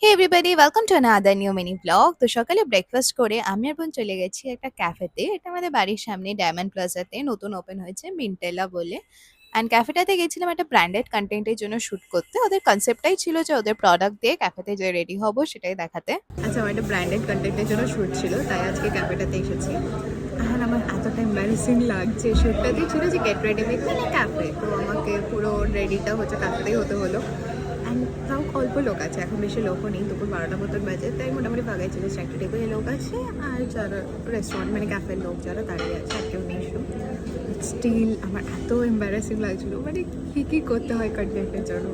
Hey everybody welcome to another new mini vlog. তো সকালে breakfast করে আমি আর বোন চলে গেছি একটা ক্যাফেতে। এটা আমাদের বাড়ির সামনে ডায়মন্ড প্লাজাতে নতুন ওপেন হয়েছে মিন্টেলা বলে। অ্যান্ড ক্যাফেটাতে গেছিলাম একটা ব্র্যান্ডেড কন্টেন্টের জন্য শ্যুট করতে। ওদের কনসেপ্টটাই ছিল যে ওদের প্রোডাক্ট দিয়ে ক্যাফেতে যে রেডি হবো সেটাই দেখাতে। আচ্ছা, আমার একটা ব্র্যান্ডেড কন্টেন্টের জন্য শ্যুট ছিল, তাই আজকে ক্যাফেটাতে এসেছি। আর আমার এতটা এম্বারেসিং লাগছে, শ্যুটটাতেই ছিল যে গেট রেডি উইথ ক্যাফে, তো আমাকে পুরো রেডিটা হচ্ছে ক্যাফেতেই হতে হলো। অ্যান্ড তাও অল্প লোক আছে, এখন বেশি লোকও নেই, দুপুর 12টা মতন বাজে, তাই মোটামুটি ফাঁকাই ছিল। চারটে টেবিলে লোক আছে, আর যারা রেস্টুরেন্ট মানে ক্যাফের লোক যারা দাঁড়িয়ে আছে আর কেউ নেই। স্টিল আমার এত এম্বারাসিং লাগছিল, মানে কী করতে হয় কন্টেন্টের জন্য।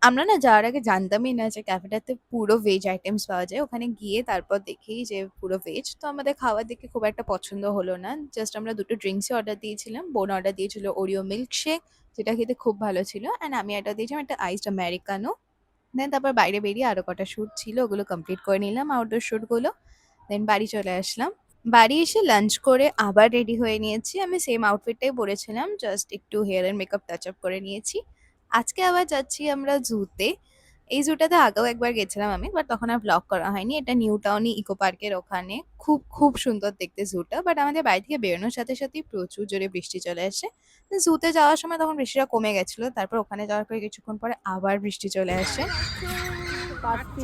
আমরা না যাওয়ার আগে জানতামই না যে ক্যাফেটাতে পুরো ভেজ আইটেমস পাওয়া যায়। ওখানে গিয়ে তারপর দেখি যে পুরো ভেজ। তো আমাদের খাবার দেখে খুব একটা পছন্দ হলো না। জাস্ট আমরা দুটো ড্রিঙ্কসই অর্ডার দিয়েছিলাম। বোন অর্ডার দিয়েছিল ওরিও মিল্কশেক, যেটা খেতে খুব ভালো ছিল। অ্যান্ড আমি অর্ডার দিয়েছিলাম একটা আইসড আমেরিকানো। দেন তারপর বাইরে বেরিয়ে আরো কটা শ্যুট ছিল, ওগুলো কমপ্লিট করে নিলাম আউটডোর শ্যুটগুলো। দেন বাড়ি চলে আসলাম। বাড়ি এসে লাঞ্চ করে আবার রেডি হয়ে নিয়েছি। আমি সেম আউটফিটটাই পরেছিলাম, জাস্ট একটু hair and makeup touch up করে নিয়েছি। আজকে আবার যাচ্ছি আমরা জুতে। এই জুটাতে আগেও একবার গেছিলাম আমি, বাট তখন আর ব্লগ করা হয়নি। এটা নিউ টাউনি ইকো পার্কের ওখানে। খুব খুব সুন্দর দেখতে জুটা। বাট আমাদের বাড়ি থেকে বেরোনোর সাথে সাথেই প্রচুর জোরে বৃষ্টি চলে আসে। জুতে যাওয়ার সময় তখন বৃষ্টিটা কমে গেছিল, তারপর ওখানে যাওয়ার পরে কিছুক্ষণ পরে আবার বৃষ্টি চলে আসে। পাঁচটি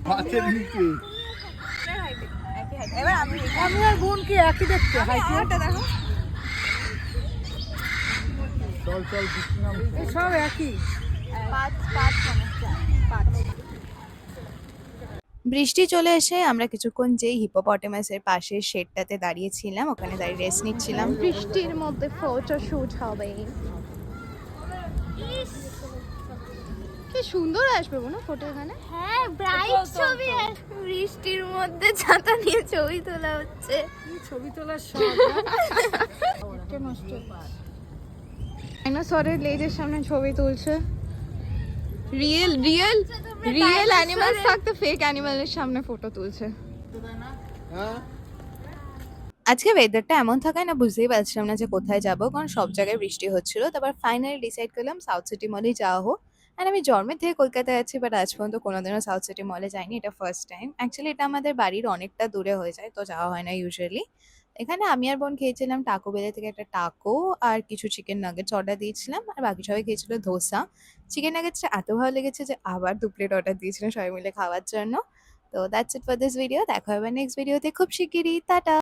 পাঁচের নিচে আমি আর বোন কি একই দেখতে চল চল বৃষ্টি নাম এই সব একই। বৃষ্টি চলে এসে আমরা কিছুক্ষণ যেই হিপোপটেমাসের পাশের শেডটাতে দাঁড়িয়েছিলাম, ওখানে দাঁড়িয়ে রেস্ট নিচ্ছিলাম। বৃষ্টির মধ্যে ফটো শুট হবে, কি সুন্দর আসবে না ফটো এখানে। হ্যাঁ, ব্রাইট ছবি আসবে। বৃষ্টির মধ্যে ছাতা নিয়ে ছবি তোলা হচ্ছে। ছবি তোলার শখ ডাইনোসরের লেজের সামনে ছবি তুলছে। রিয়েল রিয়েল রিয়েল অ্যানিমাল থাকতে ফেক অ্যানিমালের সামনে ফটো তুলছে। হ্যাঁ আজকে ওয়েদারটা এমন থাকায় না বুঝতেই পারছিলাম না যে কোথায় যাব, কারণ সব জায়গায় বৃষ্টি হচ্ছিল। তারপর ফাইনালি ডিসাইড করলাম সাউথ সিটি মলেই যাওয়া হোক। অ্যান্ড আমি জন্মের থেকে কলকাতায় আছি, বাট আজ পর্যন্ত কোনোদিনও সাউথ সিটি মলে যাইনি, এটা ফার্স্ট টাইম। অ্যাকচুয়ালি এটা আমাদের বাড়ির অনেকটা দূরে হয়ে যায়, তো যাওয়া হয় না ইউজুয়ালি। এখানে আমি আর বোন খেয়েছিলাম টাকো বেলে থেকে একটা টাকো, আর কিছু চিকেন নাগেটস অর্ডার দিয়েছিলাম, আর বাকি সবাই খেয়েছিল ধোসা। চিকেন নাগেটসটা এত ভালো লেগেছে যে আবার 2 প্লেট অর্ডার দিয়েছিলাম সবাই মিলে খাওয়ার জন্য। তো that's it for this video. দেখা হবে নেক্সট ভিডিওতে খুব শিগগিরই। টাটা।